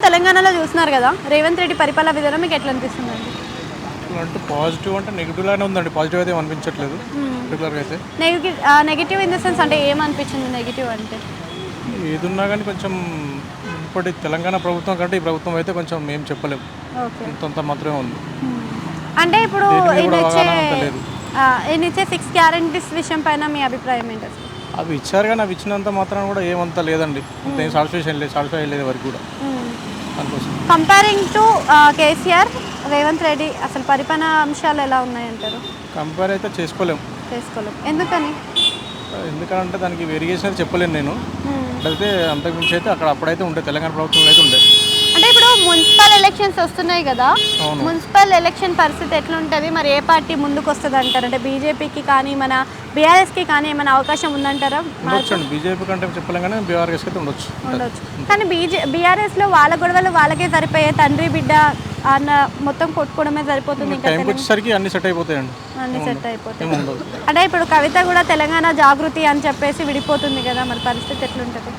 తెలంగాణలో చూస్తున్నారు కదా, రేవంత్ రెడ్డి పరిపాలన విధానం మీకు ఎట్లా అనిపిస్తుందండి? అంటే పాజిటివ్ అంటే నెగిటివ్లానే ఉందండి. పాజిటివ్ అయితే అనిపించట్లేదు రెగ్యులర్గా అయితే. నెగిటివ్ ఇన్ ద సెన్స్ అంటే ఏమనిపించింది నెగిటివ్ అంటే? ఏదున్నా కానీ కొంచెం ఇప్పటి తెలంగాణ ప్రభుత్వం కంటే ఈ ప్రభుత్వం అయితే కొంచెం ఏం చెప్పలేము, ఓకే. అంతంత మాత్రమే ఉంది. అంటే ఇప్పుడు దేని మీద ఈయన కూడా ఇచ్చే అవగాహన అంత లేదు. ఈయన ఇచ్చే 6 గ్యారంటీస్ విషయం పైన మీ అభిప్రాయం ఏంటి అసలు? అవి ఇచ్చారు కానీ అవి ఇచ్చినంత మాత్రం కూడా ఏమంత లేదండి. అంత ఏం సాటిస్ఫై లేదు వరకు కూడా అందుకోసం. కంపేరింగ్ టు కేసీఆర్, రేవంత్ రెడ్డి అసలు పరిపాలన అంశాలు ఎలా ఉన్నాయంటారు? కంపేర్ అయితే చేసుకోలేము. ఎందుకని? ఎందుకంటే దానికి వేరియేషన్ అయితే చెప్పలేను నేను. అయితే అంతకుమించి అయితే అప్పుడైతే ఉండే తెలంగాణ ప్రభుత్వంలో అయితే ఉండే. అంటే ఇప్పుడు మున్సిపల్ ఎలక్షన్స్ వస్తున్నాయి కదా, అవును. మున్సిపల్ ఎలక్షన్ పరిస్థితి ఎట్లుంటుంది? మరి ఏ పార్టీ ముందుకు వస్తుంది అంటారు? అంటే బీజేపీకి కానీ మన బీఆర్ఎస్కి కానీ ఏమైనా అవకాశం ఉందంటారా? ఉండొచ్చు. బీజేపీ కంటే చెప్పలేం కానీ బీఆర్ఎస్కి అయితే ఉండొచ్చు. కానీ బీఆర్ఎస్లో వాళ్ళ గొడవలు వాళ్ళకే సరిపోయే, తండ్రి బిడ్డ అన్న మొత్తం కొట్టుకోవడమే సరిపోతుంది. ఇంకా టైంకి వచ్చేసరికి అన్ని సెట్ అయిపోతాయండి. అన్ని సెట్ అయిపోతాయి. అంటే ఇప్పుడు కవిత కూడా తెలంగాణ జాగృతి అని చెప్పేసి విడిపోతుంది కదా, మరి పరిస్థితి ఎట్లుంటుంది?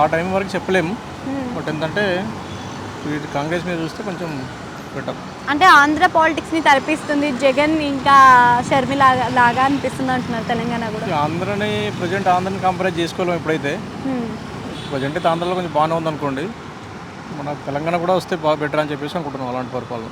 ఆ టైం వరకు చెప్పలేము. బట్ ఏంటంటే కాంగ్రెస్ మీద చూస్తే కొంచెం బెటర్. అంటే ఆంధ్ర పాలిటిక్స్ని తలపిస్తుంది జగన్ ఇంకా షర్మిల లాగా అనిపిస్తుంది అంటున్నారు తెలంగాణ కూడా. ఆంధ్రని కంపేర్ చేసుకోలేము ఇప్పుడైతే. ప్రజెంట్ అయితే ఆంధ్రలో కొంచెం బాగానే ఉందనుకోండి. మన తెలంగాణ కూడా వస్తే బాగా బెటర్ అని చెప్పేసి అనుకుంటున్నాం అలాంటి పరిపాలన.